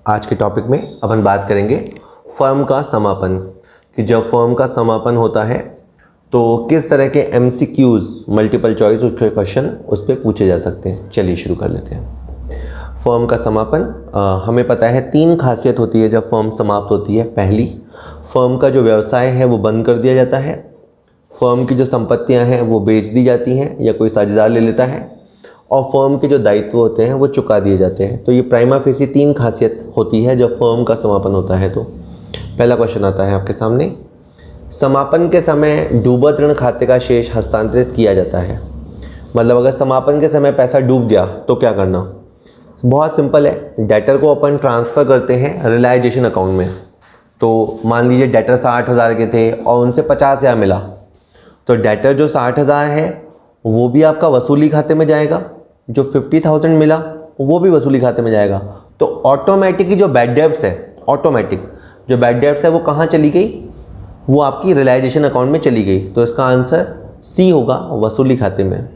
आज के टॉपिक में अपन बात करेंगे फर्म का समापन कि जब फर्म का समापन होता है तो किस तरह के MCQs मल्टीपल चॉइस उसके क्वेश्चन उस पर पूछे जा सकते हैं। चलिए शुरू कर लेते हैं। फर्म का समापन हमें पता है 3 खासियत होती है जब फर्म समाप्त होती है। पहली, फर्म का जो व्यवसाय है वो बंद कर दिया जाता है, फर्म की जो संपत्तियां हैं वो बेच दी जाती हैं या कोई साझेदार ले लेता है, और फर्म के जो दायित्व होते हैं वो चुका दिए जाते हैं। तो ये प्राइमा फेसी 3 खासियत होती है जब फर्म का समापन होता है। तो पहला क्वेश्चन आता है आपके सामने, समापन के समय डूबत ऋण खाते का शेष हस्तांतरित किया जाता है। मतलब अगर समापन के समय पैसा डूब गया तो क्या करना? बहुत सिंपल है, डेटर को अपन ट्रांसफ़र करते हैं रियलाइजेशन अकाउंट में। तो मान लीजिए डेटर 60,000 के थे और उनसे 50,000 मिला, तो डेटर जो 60,000 है वो भी आपका वसूली खाते में जाएगा, जो 50,000 मिला वो भी वसूली खाते में जाएगा। तो ऑटोमेटिक जो बैड डेब्ट्स है, ऑटोमेटिक जो बैड डेब्ट्स है वो कहाँ चली गई? वो आपकी रियलाइजेशन अकाउंट में चली गई। तो इसका आंसर सी होगा, वसूली खाते में।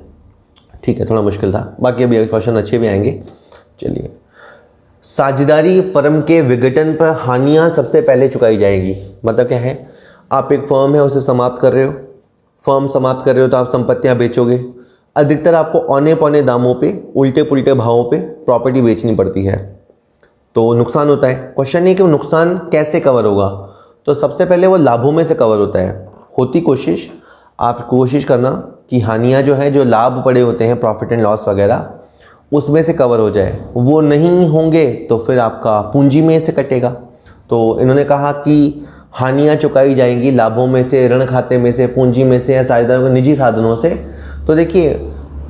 ठीक है, थोड़ा मुश्किल था, बाकी अभी क्वेश्चन अच्छे भी आएंगे। चलिए, साझेदारी फर्म के विघटन पर हानियां सबसे पहले चुकाई जाएगी। मतलब क्या है, आप एक फर्म है उसे समाप्त कर रहे हो, फर्म समाप्त कर रहे हो तो आप संपत्तियां बेचोगे। अधिकतर आपको औने पौने दामों पे, उल्टे पुल्टे भावों पे प्रॉपर्टी बेचनी पड़ती है, तो नुकसान होता है। क्वेश्चन है कि वो नुकसान कैसे कवर होगा? तो सबसे पहले वो लाभों में से कवर होता है। होती कोशिश, आप कोशिश करना कि हानियाँ जो है, जो लाभ पड़े होते हैं प्रॉफिट एंड लॉस वगैरह, उसमें से कवर हो जाए। वो नहीं होंगे तो फिर आपका पूंजी में से कटेगा। तो इन्होंने कहा कि हानियाँ चुकाई जाएंगी लाभों में से, ऋण खाते में से, पूंजी में से, या साझेदारों के निजी साधनों से। तो देखिए,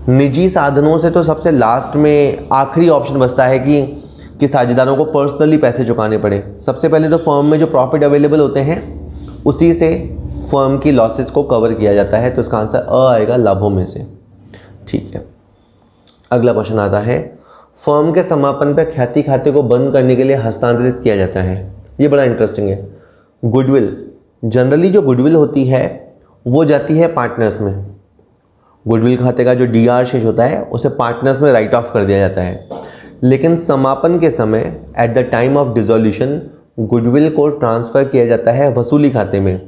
निजी साधनों से तो सबसे लास्ट में आखिरी ऑप्शन बचता है कि साझेदारों को पर्सनली पैसे चुकाने पड़े। सबसे पहले तो फर्म में जो प्रॉफिट अवेलेबल होते हैं उसी से फर्म की लॉसेस को कवर किया जाता है। तो इसका आंसर अ आएगा, लाभों में से। ठीक है, अगला क्वेश्चन आता है, फर्म के समापन पर ख्याति खाते को बंद करने के लिए हस्तांतरित किया जाता है। ये बड़ा इंटरेस्टिंग है। गुडविल, जनरली जो गुडविल होती है वो जाती है पार्टनर्स में। गुडविल खाते का जो DR शेष होता है उसे पार्टनर्स में राइट ऑफ कर दिया जाता है। लेकिन समापन के समय at the time of dissolution goodwill को ट्रांसफ़र किया जाता है वसूली खाते में।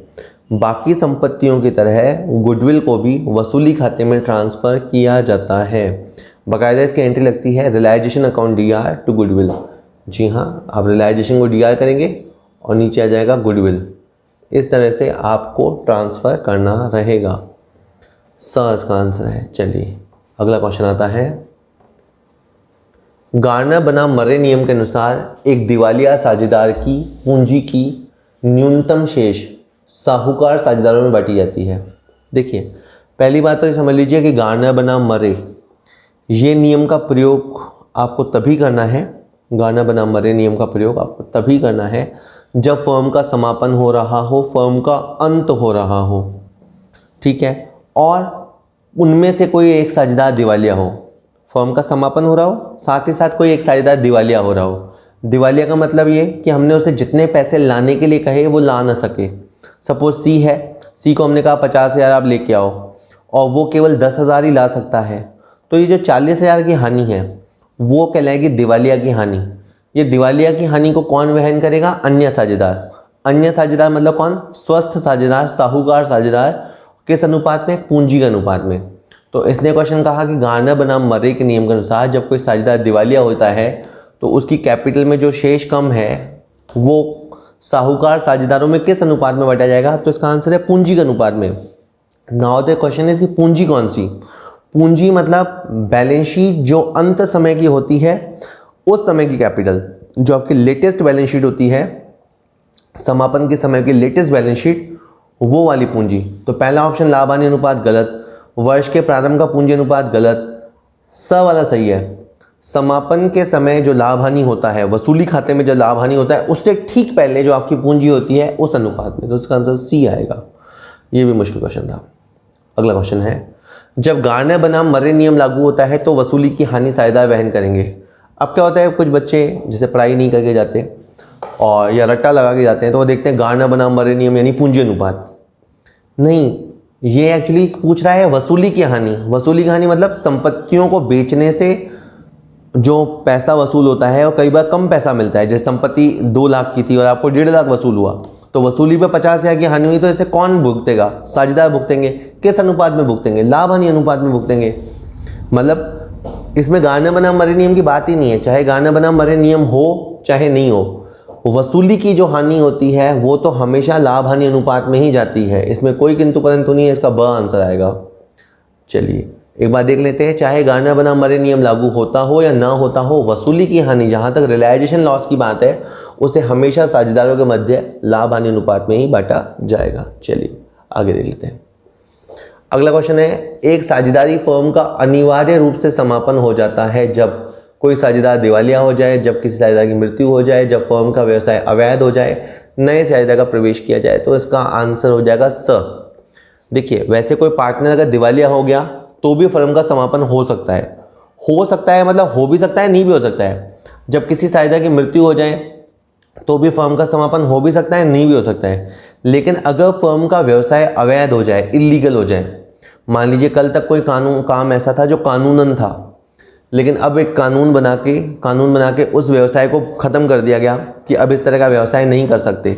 बाकी संपत्तियों की तरह गुडविल को भी वसूली खाते में ट्रांसफ़र किया जाता है। बाकायदा इसकी एंट्री लगती है realisation account DR to goodwill. जी हाँ, आप रियलाइजेशन को DR करेंगे और नीचे आ जाएगा गुडविल। इस तरह से आपको ट्रांसफ़र करना रहेगा। सर इसका आंसर है। चलिए, अगला क्वेश्चन आता है, गार्नर बनाम मर्रे नियम के अनुसार एक दिवालिया साझेदार की पूंजी की न्यूनतम शेष साहूकार साझेदारों में बांटी जाती है। देखिए, पहली बात तो ये समझ लीजिए कि गार्नर बनाम मर्रे, ये नियम का प्रयोग आपको तभी करना है, गार्नर बनाम मर्रे नियम का प्रयोग आपको तभी करना है जब फर्म का समापन हो रहा हो, फर्म का अंत हो रहा हो। ठीक है, और उनमें से कोई एक साझेदार दिवालिया हो। फर्म का समापन हो रहा हो, साथ ही साथ कोई एक साझेदार दिवालिया हो रहा हो। दिवालिया का मतलब ये कि हमने उसे जितने पैसे लाने के लिए कहे वो ला ना सके। सपोज C है, C को हमने कहा 50,000 आप लेके आओ और वो केवल 10,000 ही ला सकता है। तो ये जो 40,000 की हानि है वो कहलाएगी दिवालिया की हानि। ये दिवालिया की हानि को कौन वहन करेगा? अन्य साझेदार। अन्य साझेदार मतलब कौन? स्वस्थ साझेदार, साहूकार साझेदार। किस अनुपात में? पूंजी के अनुपात में। तो इसने क्वेश्चन कहा कि गार्नर बनाम मर्रे के नियम के अनुसार जब कोई साझेदार दिवालिया होता है तो उसकी कैपिटल में जो शेष कम है वो साहूकार साझेदारों में किस अनुपात में बांटा जाएगा? तो इसका आंसर है पूंजी के अनुपात में। नाउ द क्वेश्चन इज कि पूंजी कौन सी? पूंजी मतलब बैलेंस शीट जो अंत समय की होती है, उस समय की कैपिटल, जो आपकी लेटेस्ट बैलेंस शीट होती है, समापन के समय की लेटेस्ट बैलेंस शीट, वो वाली पूंजी। तो पहला ऑप्शन लाभ हानि अनुपात गलत, वर्ष के प्रारंभ का पूंजी अनुपात गलत, स वाला सही है। समापन के समय जो लाभ हानि होता है, वसूली खाते में जो लाभ हानि होता है, उससे ठीक पहले जो आपकी पूंजी होती है उस अनुपात में। तो इसका आंसर C आएगा। ये भी मुश्किल क्वेश्चन था। अगला क्वेश्चन है, जब गार्नर बनाम मर्रे नियम लागू होता है तो वसूली की हानि साझेदार वहन करेंगे। अब क्या होता है, कुछ बच्चे जैसे पढ़ाई नहीं करके जाते और या रट्टा लगा के जाते हैं तो वो देखते हैं गार्नर बनाम मर्रे नियम यानी पूंजी अनुपात। नहीं, ये एक्चुअली पूछ रहा है वसूली की हानि। वसूली की हानि मतलब संपत्तियों को बेचने से जो पैसा वसूल होता है और कई बार कम पैसा मिलता है, जैसे संपत्ति 2 लाख की थी और आपको 1.5 लाख वसूल हुआ, तो वसूली पे 50,000 की हानि हुई, तो इसे कौन भुगतेगा? साझेदार भुगतेंगे। किस अनुपात में भुगतेंगे? लाभ हानि अनुपात में भुगतेंगे। मतलब इसमें गाना बना मरे नियम की बात ही नहीं है, चाहे गाना बना मरे नियम हो चाहे नहीं हो, वसूली की जो हानि होती है वो तो हमेशा लाभ हानि अनुपात में ही जाती है, इसमें कोई किंतु परंतु नहीं है, इसका ब आंसर आएगा। चलिए एक बार देख लेते हैं, चाहे गाना बना मरे नियम लागू होता हो या ना होता हो, वसूली की हानि जहाँ तक रियलाइजेशन लॉस की बात है उसे हमेशा साझेदारों के मध्य लाभ हानि अनुपात में ही बांटा जाएगा। चलिए आगे देख लेते हैं। अगला क्वेश्चन है, एक साझेदारी फर्म का अनिवार्य रूप से समापन हो जाता है जब कोई साझेदार दिवालिया हो जाए, जब किसी साझेदार की मृत्यु हो जाए, जब फर्म का व्यवसाय अवैध हो जाए, नए साझेदार का प्रवेश किया जाए। तो इसका आंसर हो जाएगा स। देखिए वैसे कोई पार्टनर अगर दिवालिया हो गया तो भी फर्म का समापन हो सकता है मतलब हो भी सकता है, नहीं भी हो सकता है। जब किसी साझेदार की मृत्यु हो जाए तो भी फर्म का समापन हो भी सकता है, नहीं भी हो सकता है। लेकिन अगर फर्म का व्यवसाय अवैध हो जाए, इलीगल हो जाए, मान लीजिए कल तक कोई काम ऐसा था जो कानूनन था, लेकिन अब एक कानून बना के उस व्यवसाय को ख़त्म कर दिया गया कि अब इस तरह का व्यवसाय नहीं कर सकते।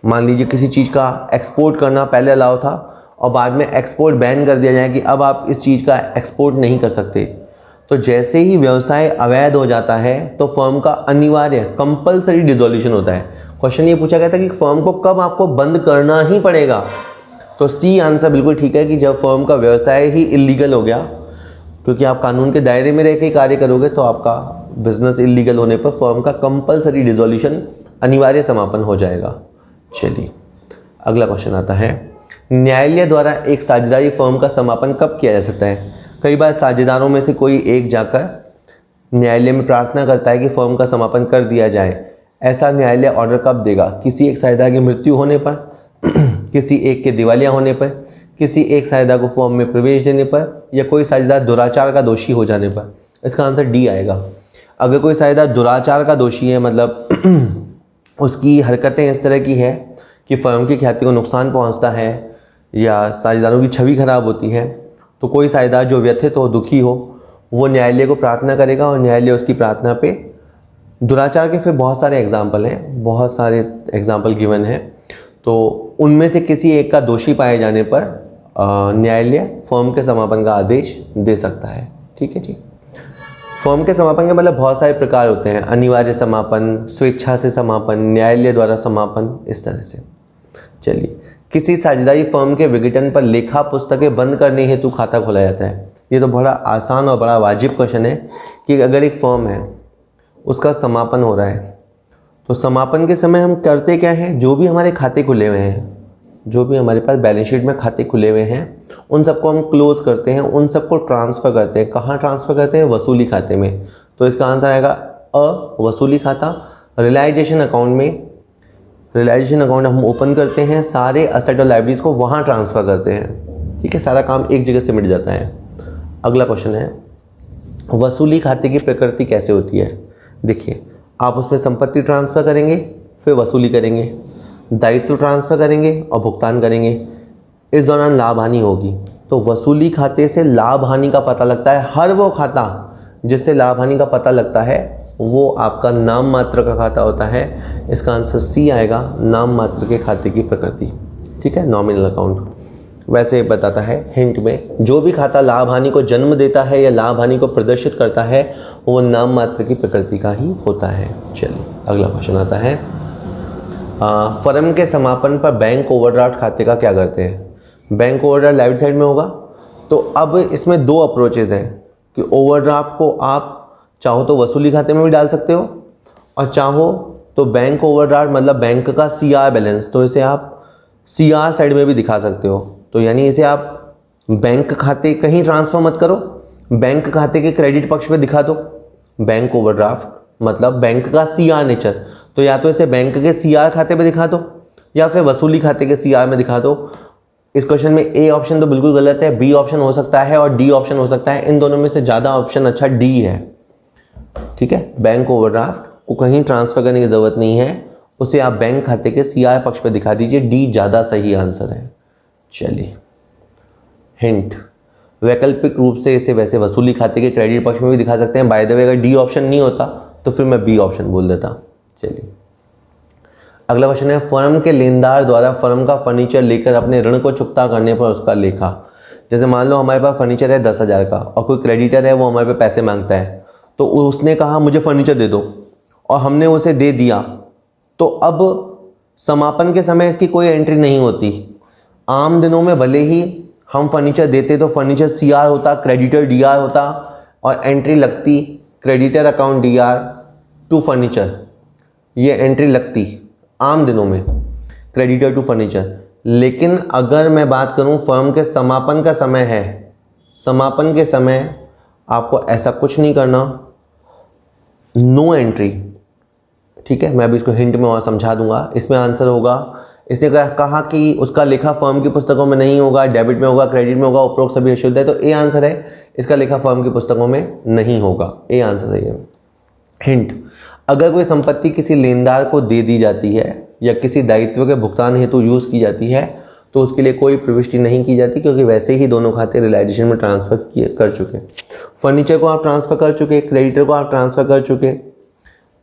मान लीजिए किसी चीज़ का एक्सपोर्ट करना पहले अलाउ था और बाद में एक्सपोर्ट बैन कर दिया जाए कि अब आप इस चीज़ का एक्सपोर्ट नहीं कर सकते। तो जैसे ही व्यवसाय अवैध हो जाता है तो फर्म का अनिवार्य कंपलसरी डिसॉल्यूशन होता है। क्वेश्चन ये पूछा गया था कि फर्म को कब आपको बंद करना ही पड़ेगा, तो सी आंसर बिल्कुल ठीक है कि जब फर्म का व्यवसाय ही इलीगल हो गया, क्योंकि आप कानून के दायरे में रह के कार्य करोगे तो आपका बिजनेस इलीगल होने पर फर्म का कंपलसरी डिसॉल्यूशन, अनिवार्य समापन हो जाएगा। चलिए अगला क्वेश्चन आता है, न्यायालय द्वारा एक साझेदारी फर्म का समापन कब किया जा सकता है? कई बार साझेदारों में से कोई एक जाकर न्यायालय में प्रार्थना करता है कि फर्म का समापन कर दिया जाए। ऐसा न्यायालय ऑर्डर कब देगा? किसी एक साझेदार की मृत्यु होने पर, किसी एक के दिवालिया होने पर, किसी एक साझेदार को फर्म में प्रवेश देने पर, या कोई साझेदार दुराचार का दोषी हो जाने पर। इसका आंसर डी आएगा। अगर कोई साझेदार दुराचार का दोषी है, मतलब उसकी हरकतें इस तरह की है कि फर्म की ख्याति को नुकसान पहुंचता है या साझेदारों की छवि खराब होती है, तो कोई साझेदार जो व्यथित हो, दुखी हो, वो न्यायालय को प्रार्थना करेगा और न्यायालय उसकी प्रार्थना पे, दुराचार के फिर बहुत सारे एग्जाम्पल हैं, बहुत सारे एग्जाम्पल गिवन हैं, तो उनमें से किसी एक का दोषी पाए जाने पर न्यायालय फर्म के समापन का आदेश दे सकता है। ठीक है जी। फर्म के समापन के मतलब बहुत सारे प्रकार होते हैं, अनिवार्य समापन, स्वेच्छा से समापन, न्यायालय द्वारा समापन, इस तरह से। चलिए, किसी साझेदारी फर्म के विघटन पर लेखा पुस्तकें बंद करने हेतु खाता खोला जाता है। ये तो बड़ा आसान और बड़ा वाजिब क्वेश्चन है कि अगर एक फर्म है, उसका समापन हो रहा है, तो समापन के समय हम करते क्या हैं? जो भी हमारे खाते खुले हुए हैं, जो भी हमारे पास बैलेंस शीट में खाते खुले हुए हैं, उन सबको हम क्लोज करते हैं, उन सबको ट्रांसफ़र करते हैं। कहाँ ट्रांसफ़र करते हैं? वसूली खाते में। तो इसका आंसर आएगा अ, वसूली खाता। रियलाइजेशन अकाउंट में, रियलाइजेशन अकाउंट हम ओपन करते हैं, सारे असेट और लायबिलिटीज़ को वहाँ ट्रांसफ़र करते हैं। ठीक है, सारा काम एक जगह से मिट जाता है। अगला क्वेश्चन है, वसूली खाते की प्रकृति कैसे होती है? देखिए, आप उसमें संपत्ति ट्रांसफ़र करेंगे, फिर वसूली करेंगे, दायित्व ट्रांसफ़र करेंगे और भुगतान करेंगे। इस दौरान लाभ हानि होगी। तो वसूली खाते से लाभ हानि का पता लगता है। हर वो खाता जिससे लाभ हानि का पता लगता है वो आपका नाम मात्र का खाता होता है। इसका आंसर सी आएगा, नाम मात्र के खाते की प्रकृति। ठीक है, नॉमिनल अकाउंट वैसे बताता है हिंट में, जो भी खाता लाभ हानि को जन्म देता है या लाभ हानि को प्रदर्शित करता है वो नाम मात्र की प्रकृति का ही होता है। चलिए अगला क्वेश्चन आता है, फर्म के समापन पर बैंक ओवरड्राफ्ट खाते का क्या करते हैं? बैंक ओवरड्राफ्ट लाइट साइड में होगा। तो अब इसमें दो अप्रोचेज़ हैं कि ओवरड्राफ्ट को आप चाहो तो वसूली खाते में भी डाल सकते हो और चाहो तो बैंक ओवरड्राफ्ट मतलब बैंक का सीआर बैलेंस, तो इसे आप सीआर साइड में भी दिखा सकते हो। तो यानी इसे आप बैंक खाते कहीं ट्रांसफ़र मत करो, बैंक खाते के क्रेडिट पक्ष पे दिखा दो। बैंक ओवरड्राफ्ट मतलब बैंक का सीआर नेचर, तो या तो इसे बैंक के सीआर खाते पे दिखा दो या फिर वसूली खाते के सीआर में दिखा दो। इस क्वेश्चन में ए ऑप्शन तो बिल्कुल गलत है, बी ऑप्शन हो सकता है और डी ऑप्शन हो सकता है। इन दोनों में से ज़्यादा ऑप्शन अच्छा डी है। ठीक है, बैंक ओवरड्राफ्ट को कहीं ट्रांसफ़र करने की ज़रूरत नहीं है, उसे आप बैंक खाते के सीआर पक्ष पे दिखा दीजिए। डी ज़्यादा सही आंसर है। चलिए हिंट, वैकल्पिक रूप से इसे वैसे वसूली खाते के क्रेडिट पक्ष में भी दिखा सकते हैं। बाय द वे अगर डी ऑप्शन नहीं होता तो फिर मैं बी ऑप्शन बोल देता। चलिए अगला क्वेश्चन है, फर्म के लेनदार द्वारा फर्म का फर्नीचर लेकर अपने ऋण को चुकता करने पर उसका लेखा। जैसे मान लो हमारे पास फर्नीचर है 10,000 का और कोई क्रेडिटर है वो हमारे पे पैसे मांगता है, तो उसने कहा मुझे फर्नीचर दे दो और हमने उसे दे दिया, तो अब समापन के समय इसकी कोई एंट्री नहीं होती। आम दिनों में भले ही हम फर्नीचर देते तो फर्नीचर CR होता, क्रेडिटर DR होता और एंट्री लगती creditor account DR to furniture, ये एंट्री लगती आम दिनों में क्रेडिटर टू फर्नीचर। लेकिन अगर मैं बात करूं फर्म के समापन का समय है, समापन के समय आपको ऐसा कुछ नहीं करना, नो एंट्री। ठीक है, मैं अभी इसको हिंट में और समझा दूंगा। इसमें आंसर होगा, इसने कहा कि उसका लेखा फर्म की पुस्तकों में नहीं होगा, डेबिट में होगा, क्रेडिट में होगा, उपरोक्त सभी अशुद्ध है, तो ए आंसर है, इसका लेखा फर्म की पुस्तकों में नहीं होगा। ए आंसर सही है। हिंट, अगर कोई संपत्ति किसी लेनदार को दे दी जाती है या किसी दायित्व के भुगतान हेतु यूज़ की जाती है तो उसके लिए कोई प्रविष्टि नहीं की जाती, क्योंकि वैसे ही दोनों खाते रियलाइजेशन में ट्रांसफ़र कर चुके। फर्नीचर को आप ट्रांसफ़र कर चुके, क्रेडिटर को आप ट्रांसफ़र कर चुके।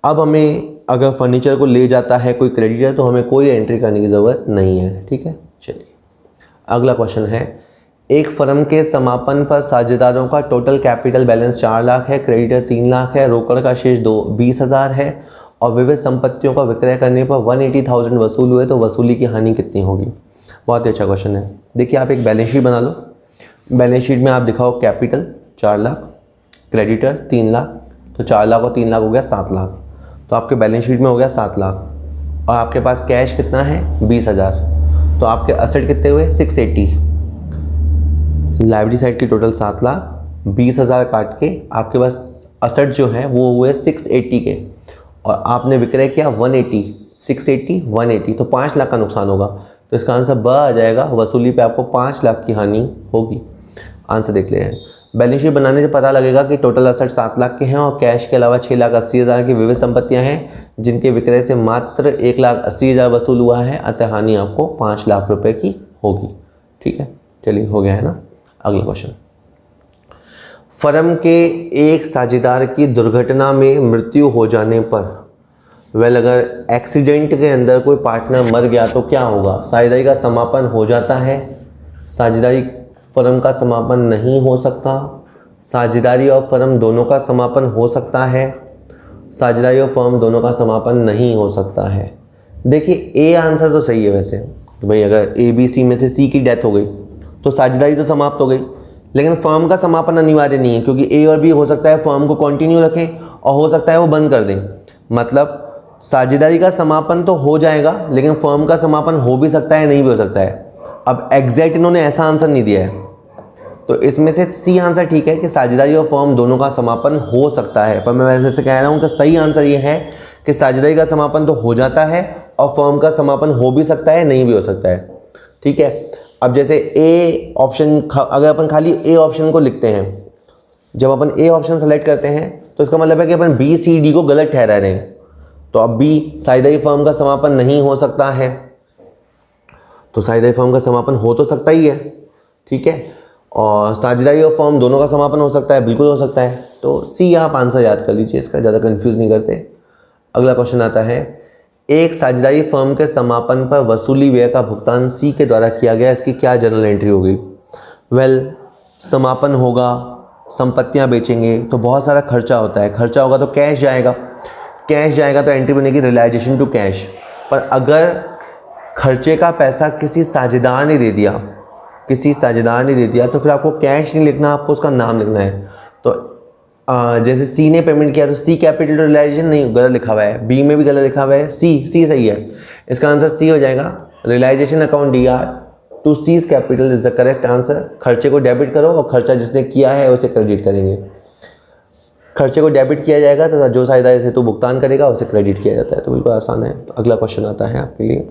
अब हमें अगर फर्नीचर को ले जाता है कोई क्रेडिटर तो हमें कोई एंट्री करने की ज़रूरत नहीं है। ठीक है, चलिए अगला क्वेश्चन है, एक फर्म के समापन पर साझेदारों का टोटल कैपिटल बैलेंस 4 लाख है, क्रेडिटर 3 लाख है, रोकड़ का शेष 20,000 है और विविध संपत्तियों का विक्रय करने पर 180,000 वसूल हुए, तो वसूली की हानि कितनी होगी। बहुत ही अच्छा क्वेश्चन है। देखिए आप एक बैलेंस शीट बना लो, बैलेंस शीट में आप दिखाओ कैपिटल 4 लाख, क्रेडिटर 3 लाख, तो 4 लाख और 3 लाख हो गया 7 लाख, तो आपके बैलेंस शीट में हो गया 7 लाख और आपके पास कैश कितना है 20,000, तो आपके असेट कितने हुए 680। लाइबिलिटी साइड की टोटल 7 लाख, 20,000 काट के आपके पास असेट जो है वो हुए 680 के और आपने विक्रय किया 180, 680 180, तो 5 लाख का नुकसान होगा। तो इसका आंसर ब आ जाएगा, वसूली पे आपको 5 लाख की हानि होगी। आंसर देख ले हैं। बैलेंस शीट बनाने से पता लगेगा कि टोटल असेट 7 लाख के हैं और कैश के अलावा 6,80,000 की विविध संपत्तियां हैं जिनके विक्रय से मात्र 1,80,000 वसूल हुआ है, अतः हानि आपको 5 लाख रुपए की होगी। ठीक है, चलिए हो गया है ना। अगला क्वेश्चन, फर्म के एक साझेदार की दुर्घटना में मृत्यु हो जाने पर, अगर एक्सीडेंट के अंदर कोई पार्टनर मर गया तो क्या होगा। साझेदारी का समापन हो जाता है, साझेदारी फर्म का समापन नहीं हो सकता, साझेदारी और फर्म दोनों का समापन हो सकता है, साझेदारी और फर्म दोनों का समापन नहीं हो सकता है। देखिए ए आंसर तो सही है वैसे, भाई अगर ABC में से C की डेथ हो गई तो साझेदारी तो समाप्त हो गई, लेकिन फर्म का समापन अनिवार्य नहीं है, क्योंकि A और B हो सकता है फर्म को कंटिन्यू रखें और हो सकता है वो बंद कर दें। मतलब साझेदारी का समापन तो हो जाएगा लेकिन फर्म का समापन हो भी सकता है, नहीं भी हो सकता है। अब एग्जैक्ट इन्होंने ऐसा आंसर नहीं दिया है, तो इसमें से C आंसर ठीक है कि साझेदारी और फर्म दोनों का समापन हो सकता है, पर मैं वैसे से कह रहा हूँ कि सही आंसर ये है कि साझेदारी का समापन तो हो जाता है और फर्म का समापन हो भी सकता है, नहीं भी हो सकता है। ठीक है, अब जैसे ए ऑप्शन, अगर अपन खाली ए ऑप्शन को लिखते हैं, जब अपन ए ऑप्शन सेलेक्ट करते हैं तो इसका मतलब है कि अपन BCD को गलत ठहरा रहे हैं। तो अब B साझेदारी फर्म का समापन नहीं हो सकता है, तो साझेदारी फर्म का समापन हो तो सकता ही है। ठीक है, और साझेदारी और फर्म दोनों का समापन हो सकता है, बिल्कुल हो सकता है। तो C आप आंसर याद कर लीजिए, इसका ज़्यादा कंफ्यूज नहीं करते। अगला क्वेश्चन आता है, एक साझेदारी फर्म के समापन पर वसूली व्यय का भुगतान C के द्वारा किया गया, इसकी क्या जर्नल एंट्री होगी। समापन होगा, संपत्तियां बेचेंगे तो बहुत सारा खर्चा होता है, खर्चा होगा तो कैश जाएगा, कैश जाएगा तो एंट्री बनेगी रियलाइजेशन टू कैश। पर अगर खर्चे का पैसा किसी साझेदार ने दे दिया, किसी साझेदार ने दे दिया, तो फिर आपको कैश नहीं लिखना, आपको उसका नाम लिखना है। तो जैसे C ने पेमेंट किया तो C कैपिटल रियलाइजेशन नहीं, गलत लिखा हुआ है, B में भी गलत लिखा हुआ है, C सही है, इसका आंसर C हो जाएगा। Realization account DR to C's capital is the correct answer. खर्चे को डेबिट करो और खर्चा जिसने किया है उसे क्रेडिट करेंगे। खर्चे को डेबिट किया जाएगा तो जो साझेदार से तो भुगतान करेगा उसे क्रेडिट किया जाता है, तो बिल्कुल आसान है। अगला क्वेश्चन आता है आपके लिए,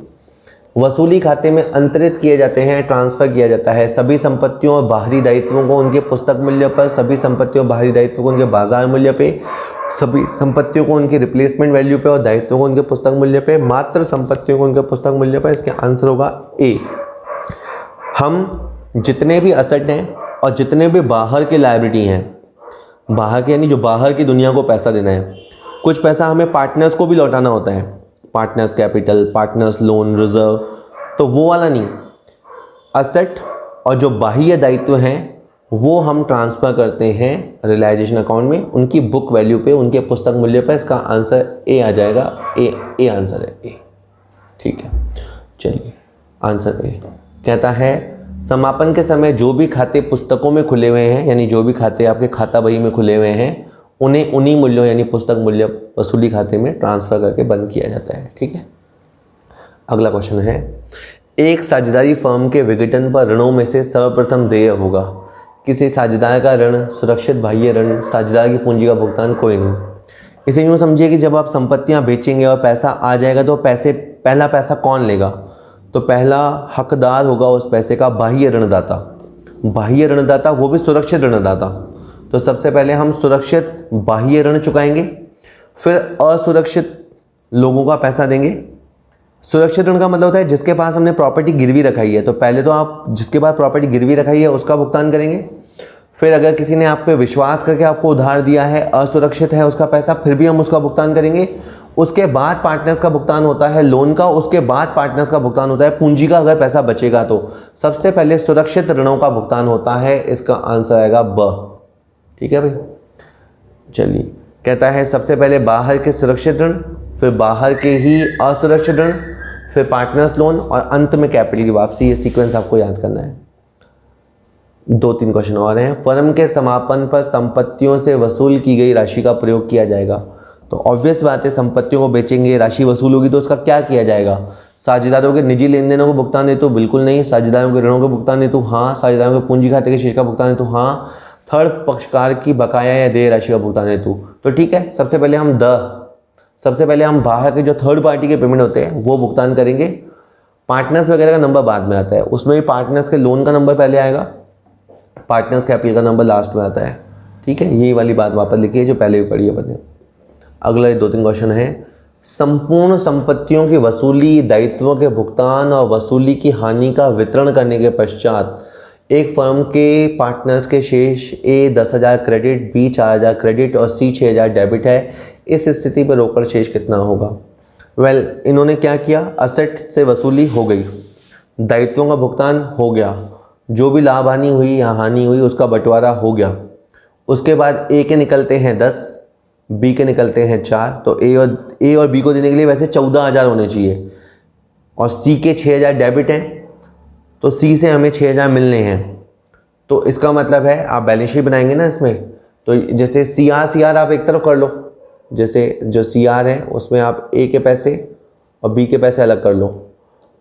वसूली खाते में अंतरित किए जाते हैं, ट्रांसफर किया जाता है सभी संपत्तियों और बाहरी दायित्वों को उनके पुस्तक मूल्य पर, सभी संपत्तियों और बाहरी दायित्वों को उनके बाजार मूल्य पे, सभी संपत्तियों को उनके रिप्लेसमेंट वैल्यू पे और दायित्वों को उनके पुस्तक मूल्य पे, मात्र संपत्तियों को उनके पुस्तक मूल्य पर। इसके आंसर होगा A। हम जितने भी असेट हैं और जितने भी बाहर के लायबिलिटी हैं, बाहर के यानी जो बाहर की दुनिया को पैसा देना है, कुछ पैसा हमें पार्टनर्स को भी लौटाना होता है, partners capital, partners loan, reserve, तो वो वाला नहीं। असेट और जो बाह्य दायित्व हैं वो हम ट्रांसफ़र करते हैं रियलाइजेशन अकाउंट में, उनकी बुक वैल्यू पे, उनके पुस्तक मूल्य पर। इसका आंसर ए आ जाएगा। ए आंसर है, ए। ठीक है, चलिए आंसर ए कहता है समापन के समय जो भी खाते पुस्तकों में खुले हुए हैं, यानी जो भी खाते आपके खाता बही में खुले हुए हैं, उन्हें उन्हीं मूल्यों यानी पुस्तक मूल्य वसूली खाते में ट्रांसफ़र करके बंद किया जाता है। ठीक है, अगला क्वेश्चन है, एक साझेदारी फर्म के विघटन पर ऋणों में से सर्वप्रथम देय होगा। किसी साझेदार का ऋण, सुरक्षित बाह्य ऋण, साझेदार की पूंजी का भुगतान, कोई नहीं। इसे यूँ समझिए कि जब आप संपत्तियाँ बेचेंगे और पैसा आ जाएगा तो पहला पैसा कौन लेगा? तो पहला हकदार होगा उस पैसे का बाह्य ऋणदाता। बाह्य ऋणदाता, वो भी सुरक्षित ऋणदाता। तो सबसे पहले हम सुरक्षित बाह्य ऋण चुकाएंगे, फिर असुरक्षित लोगों का पैसा देंगे। सुरक्षित ऋण का मतलब होता है जिसके पास हमने प्रॉपर्टी गिरवी रखाई है, तो पहले तो आप जिसके पास प्रॉपर्टी गिरवी रखाई है उसका भुगतान करेंगे। फिर अगर किसी ने आप पे विश्वास करके आपको उधार दिया है, असुरक्षित है उसका पैसा, फिर भी हम उसका भुगतान करेंगे। उसके बाद पार्टनर्स का भुगतान होता है लोन का, उसके बाद पार्टनर्स का भुगतान होता है पूंजी का, अगर पैसा बचेगा तो। सबसे पहले सुरक्षित ऋणों का भुगतान होता है, इसका आंसर आएगा ब। ठीक है भाई, चलिए कहता है सबसे पहले बाहर के सुरक्षित ऋण, फिर बाहर के ही असुरक्षित ऋण, फिर पार्टनर्स लोन और अंत में कैपिटल की वापसी। ये सीक्वेंस आपको याद करना है। 2-3 क्वेश्चन और हैं। फर्म के समापन पर संपत्तियों से वसूल की गई राशि का प्रयोग किया जाएगा। तो ऑब्वियस बात है, संपत्तियों को बेचेंगे, राशि वसूल होगी तो उसका क्या किया जाएगा? साझेदारों के निजी लेन देनों को भुगतान हेतु बिल्कुल नहीं। साझेदारों के ऋणों के भुगतान हेतु हाँ। साझेदारों के पूंजी खाते के शेष का भुगतान हेतु हाँ। थर्ड पक्षकार की बकाया या देय राशि का भुगतान हेतु। तो ठीक है, सबसे पहले हम बाहर के जो थर्ड पार्टी के पेमेंट होते हैं वो भुगतान करेंगे। पार्टनर्स वगैरह का नंबर बाद में आता है, उसमें भी पार्टनर्स के लोन का नंबर पहले आएगा, पार्टनर्स कैपिटल का नंबर लास्ट में आता है। ठीक है, यही वाली बात वापस लिखी है जो पहले भी पढ़ी है अपने। अगला 2-3 क्वेश्चन है। संपूर्ण संपत्तियों की वसूली, दायित्वों के भुगतान और वसूली की हानि का वितरण करने के पश्चात एक फर्म के पार्टनर्स के शेष ए 10,000 क्रेडिट, बी 4,000 क्रेडिट और सी 6,000 डेबिट है। इस स्थिति पर रोकड़ शेष कितना होगा? इन्होंने क्या किया, असेट से वसूली हो गई, दायित्वों का भुगतान हो गया, जो भी लाभ हानि हुई या हानि हुई उसका बंटवारा हो गया। उसके बाद ए के निकलते हैं 10, बी के निकलते हैं 4, तो ए और बी को देने के लिए वैसे 14,000 होने चाहिए और सी के 6,000 डेबिट हैं, तो सी से हमें 6,000 मिलने हैं। तो इसका मतलब है आप बैलेंस शीट बनाएंगे ना इसमें, तो जैसे सी आर आप एक तरफ कर लो, जैसे जो सी आर है उसमें आप ए के पैसे और बी के पैसे अलग कर लो,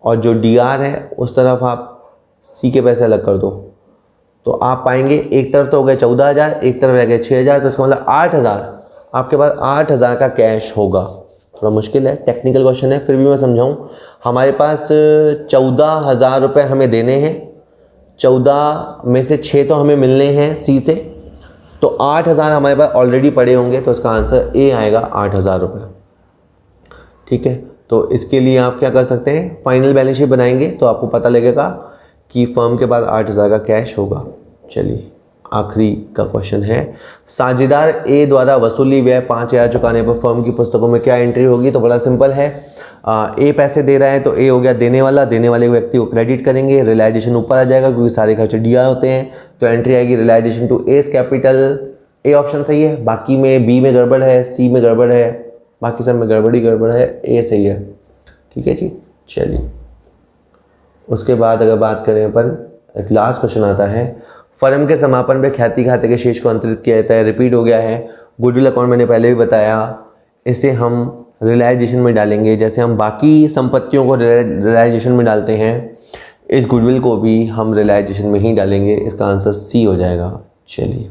और जो डी आर है उस तरफ आप सी के पैसे अलग कर दो। तो आप पाएंगे एक तरफ तो हो गए 14,000, एक तरफ रह गए 6,000, तो इसका मतलब 8,000, आपके पास 8,000 का कैश होगा। थोड़ा मुश्किल है, टेक्निकल क्वेश्चन है, फिर भी मैं समझाऊं। हमारे पास 14,000 रुपये हमें देने हैं, 14 में से 6 तो हमें मिलने हैं सी से, तो 8,000 हमारे पास ऑलरेडी पड़े होंगे, तो इसका आंसर ए आएगा 8,000 रुपये। ठीक है, तो इसके लिए आप क्या कर सकते हैं, फाइनल बैलेंस शीट बनाएंगे तो आपको पता लगेगा कि फर्म के पास 8,000 का कैश होगा। चलिए आखिरी का क्वेश्चन है, साझेदार ए द्वारा वसूली व्यय 5,000 चुकाने पर फर्म की पुस्तकों में क्या एंट्री होगी? तो बड़ा सिंपल है, ए पैसे दे रहा है तो ए हो गया देने वाला, देने वाले व्यक्ति को क्रेडिट करेंगे, रियलाइजेशन ऊपर आ जाएगा क्योंकि सारे खर्चे दिया होते हैं, तो एंट्री आएगी realization to S capital. A option सही है, बाकी में बी में गड़बड़ है, सी में गड़बड़ है, बाकी सब में गड़बड़ है, ए सही है। ठीक है जी, चलिए उसके बाद अगर बात करें अपन, एक लास्ट क्वेश्चन आता है, फर्म के समापन में ख्याति खाते के शेष को अंतरित किया जाता है। रिपीट हो गया है, गुडविल अकाउंट मैंने पहले भी बताया, इसे हम रियलाइजेशन में डालेंगे, जैसे हम बाकी संपत्तियों को रियलाइजेशन में डालते हैं, इस गुडविल को भी हम रियलाइजेशन में ही डालेंगे। इसका आंसर सी हो जाएगा। चलिए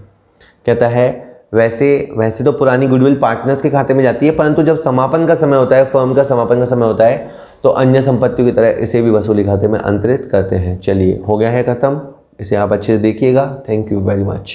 कहता है वैसे तो पुरानी गुडविल पार्टनर्स के खाते में जाती है, परंतु जब समापन का समय होता है, फर्म का समापन का समय होता है, तो अन्य संपत्तियों की तरह इसे भी वसूली खाते में अंतरित करते हैं। चलिए हो गया है ख़त्म, इसे आप अच्छे से देखिएगा। Thank you very much.